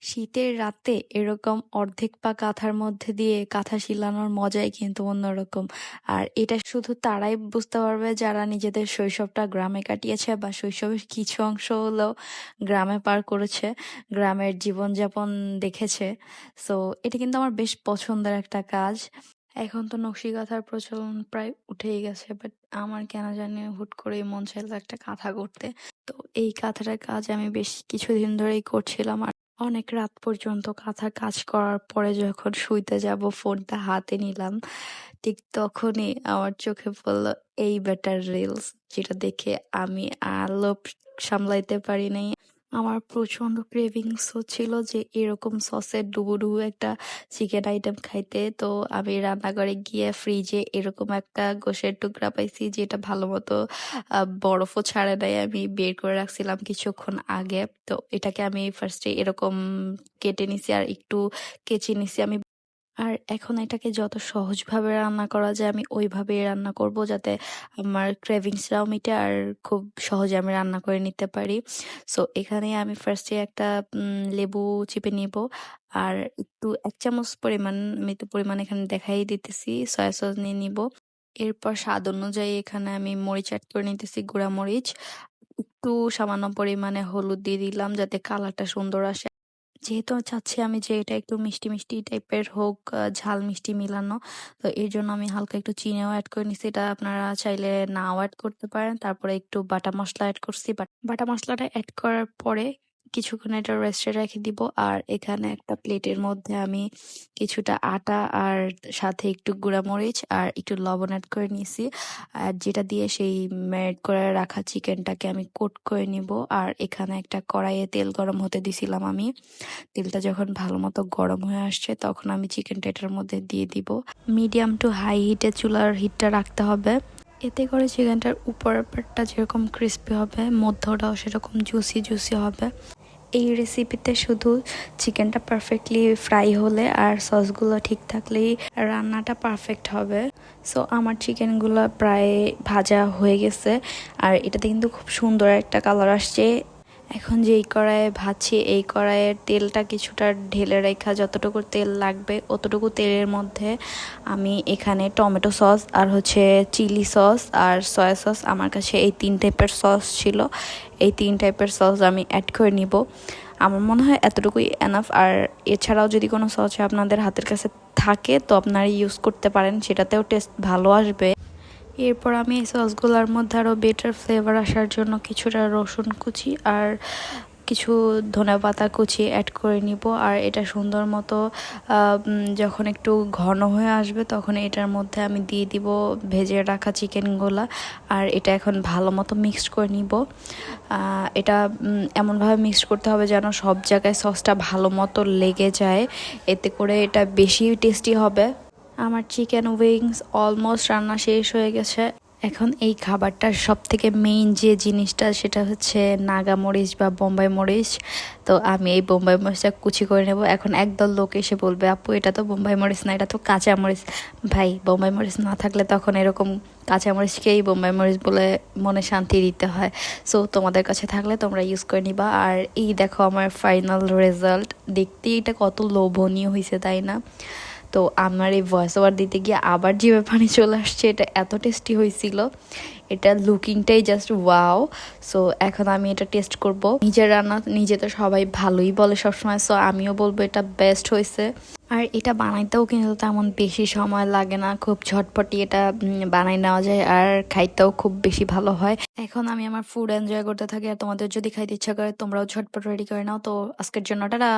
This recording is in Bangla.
শীতের রাতে এরকম অর্ধেক পা কাঁথার মধ্যে দিয়ে কাঁথা সেলানোর মজাই কিন্তু অন্যরকম। আর এটা শুধু তারাই বুঝতে পারবে যারা নিজেদের শৈশবটা গ্রামে কাটিয়েছে বা শৈশবের কিছু অংশ হলেও গ্রামে পার করেছে, গ্রামের জীবনযাপন দেখেছে। সো এটা কিন্তু আমার বেশ পছন্দের একটা কাজ। এখন তো নকশি কাঁথার প্রচলন প্রায় উঠেই গেছে, বাট আমার কেন জানি হুট করেই মন চাইলো একটা কাঁথা করতে। তো এই কাঁথাটার কাজ আমি বেশ কিছুদিন ধরেই করছিলাম। অনেক রাত পর্যন্ত কাঁথার কাজ করার পরে যখন শুইতে যাব ফোনটা হাতে নিলাম, ঠিক তখনই আমার চোখে পড়লো এই বেটার রিলস, যেটা দেখে আমি আর লোভ সামলাইতে পারি নাই। আমার প্রচন্ড ক্রেভিংস হচ্ছিল যে এরকম সসের ডুবো ডুবো একটা চিকেন আইটেম খাইতে। তো আমি রান্নাঘরে গিয়ে ফ্রিজে এরকম একটা গোশের টুকরা পাইছি যেটা ভালো মতো বরফও ছাড়ে নাই, আমি বের করে রাখছিলাম কিছুক্ষণ আগে। তো এটাকে আমি ফার্স্টে এরকম কেটে নিছি আর একটু কেচে নিছি আমি। আর এখন এটাকে যত সহজভাবে রান্না করা যায় আমি ওইভাবেই রান্না করব, যাতে আমার ক্রেভিংসটাও মিটে আর খুব সহজে আমি রান্না করে নিতে পারি। সো এখানে আমি ফার্স্টে একটা লেবু চিপে নিব। আর একটু 1 চামচ পরিমাণ, আমি তো পরিমাণ এখানে দেখাই দিতেছি, সয়া সস নিয়ে নিব। এরপর স্বাদ অনুযায়ী এখানে আমি মরিচ অ্যাড করে নিতেছি, গুঁড়া মরিচ। একটু সামান্য পরিমাণে হলুদ দিয়ে দিলাম যাতে কালারটা সুন্দর আসে। যেহেতু চাচ্ছি আমি যে এটা একটু মিষ্টি মিষ্টি টাইপের হোক, ঝাল মিষ্টি মিলানো, তো এর জন্য আমি হালকা একটু চিনিও অ্যাড করে নিছি। এটা আপনারা চাইলে নাও অ্যাড করতে পারেন। তারপরে একটু বাটা মশলা অ্যাড করছি। বাটা মশলাটা অ্যাড করার পরে কিছুক্ষণ এটা রেস্টে রেখে দিব। আর এখানে একটা প্লেটের মধ্যে আমি কিছুটা আটা আর সাথে একটু গুঁড়া মরিচ আর একটু লবণ অ্যাড করে নিয়েছি, আর যেটা দিয়ে সেই ম্যারিনেট করে রাখা চিকেনটাকে আমি কোট করে নিব। আর এখানে একটা কড়াইয়ে তেল গরম হতে দিছিলাম আমি। তেলটা যখন ভালো মতো গরম হয়ে আসছে তখন আমি চিকেনটা এটার মধ্যে দিয়ে দিব। মিডিয়াম টু হাই হিটে চুলার হিটটা রাখতে হবে। এতে করে চিকেনটার উপরের পার্টটা যেরকম ক্রিস্পি হবে, মধ্যটাও সেরকম জুসি জুসি হবে। এই রেসিপিতে শুধু চিকেনটা পারফেক্টলি ফ্রাই হলে আর সসগুলো ঠিক থাকলেই রান্নাটা পারফেক্ট হবে। সো আমার চিকেনগুলো প্রায় ভাজা হয়ে গেছে আর এটাতে কিন্তু খুব সুন্দর একটা কালার আসছে। এখন যেই কড়াইয়ে ভাজছি এই কড়াইয়ের তেলটা কিছুটা ঢেলে রেখা যতটুকু তেল লাগবে অতটুকু তেলের মধ্যে আমি এখানে টমেটো সস আর হচ্ছে চিলি সস আর সয়া সস, আমার কাছে এই 3 টাইপের সস ছিল, এই 3 টাইপের সস আমি অ্যাড করে নিব। আমার মনে হয় এতটুকুই এনাফ। আর এছাড়াও যদি কোনো সস আপনাদের হাতের কাছে থাকে তো আপনারা ইউজ করতে পারেন, সেটাতেও টেস্ট ভালো আসবে। এরপর আমি এই সসগুলোর মধ্যে আরও বেটার ফ্লেভার আসার জন্য কিছুটা রসুন কুচি আর কিছু ধনেপাতা কুচি অ্যাড করে নিব। আর এটা সুন্দর মতো যখন একটু ঘন হয়ে আসবে তখন এটার মধ্যে আমি দিয়ে দিব ভেজে রাখা চিকেনগুলা। আর এটা এখন ভালো মতো মিক্সড করে নিব। এটা এমনভাবে মিক্সড করতে হবে যেন সব জায়গায় সসটা ভালো মতো লেগে যায়, এতে করে এটা বেশি টেস্টি হবে। আমার চিকেন উইংস অলমোস্ট রান্না শেষ হয়ে গেছে। এখন এই খাবারটার সব থেকে মেইন যে জিনিসটা সেটা হচ্ছে নাগা মরিচ বা বোম্বাই মরিচ। তো আমি এই বোম্বাই মরিচটা কুচি করে নেব। এখন একদল লোক এসে বলবে আপু এটা তো বোম্বাই মরিচ না, এটা তো কাঁচা মরিচ। ভাই, বোম্বাই মরিচ না থাকলে তখন এরকম কাঁচা মরিচকেই বোম্বাই মরিচ বলে মনে শান্তি দিতে হয়। সো তোমাদের কাছে থাকলে তোমরা ইউজ করে নিবা। আর এই দেখো আমার ফাইনাল রেজাল্ট, দেখতেই এটা কত লোভনীয় হয়েছে তাই না? তো আমার এই ভয়েস ওভার দিতে গিয়ে আবার জিভে পানি চলে আসছে, এটা এত টেস্টি হয়েছিল। এটা লুকিংটাই জাস্ট ওয়াও। সো এখন আমি এটা টেস্ট করব। নিজের রান্না নিজে তো সবাই ভালোই বলে সবসময়, সো আমিও বলবো এটা বেস্ট হয়েছে। আর এটা বানাইতেও কিন্তু তেমন বেশি সময় লাগে না, খুব ঝটপটি এটা বানাই নেওয়া যায় আর খাইতেও খুব বেশি ভালো হয়। এখন আমি আমার ফুড এনজয় করতে থাকি, আর তোমাদের যদি খাইতে ইচ্ছা করে তোমরাও ঝটপট রেডি করে নাও। তো আজকের জন্য টাটা।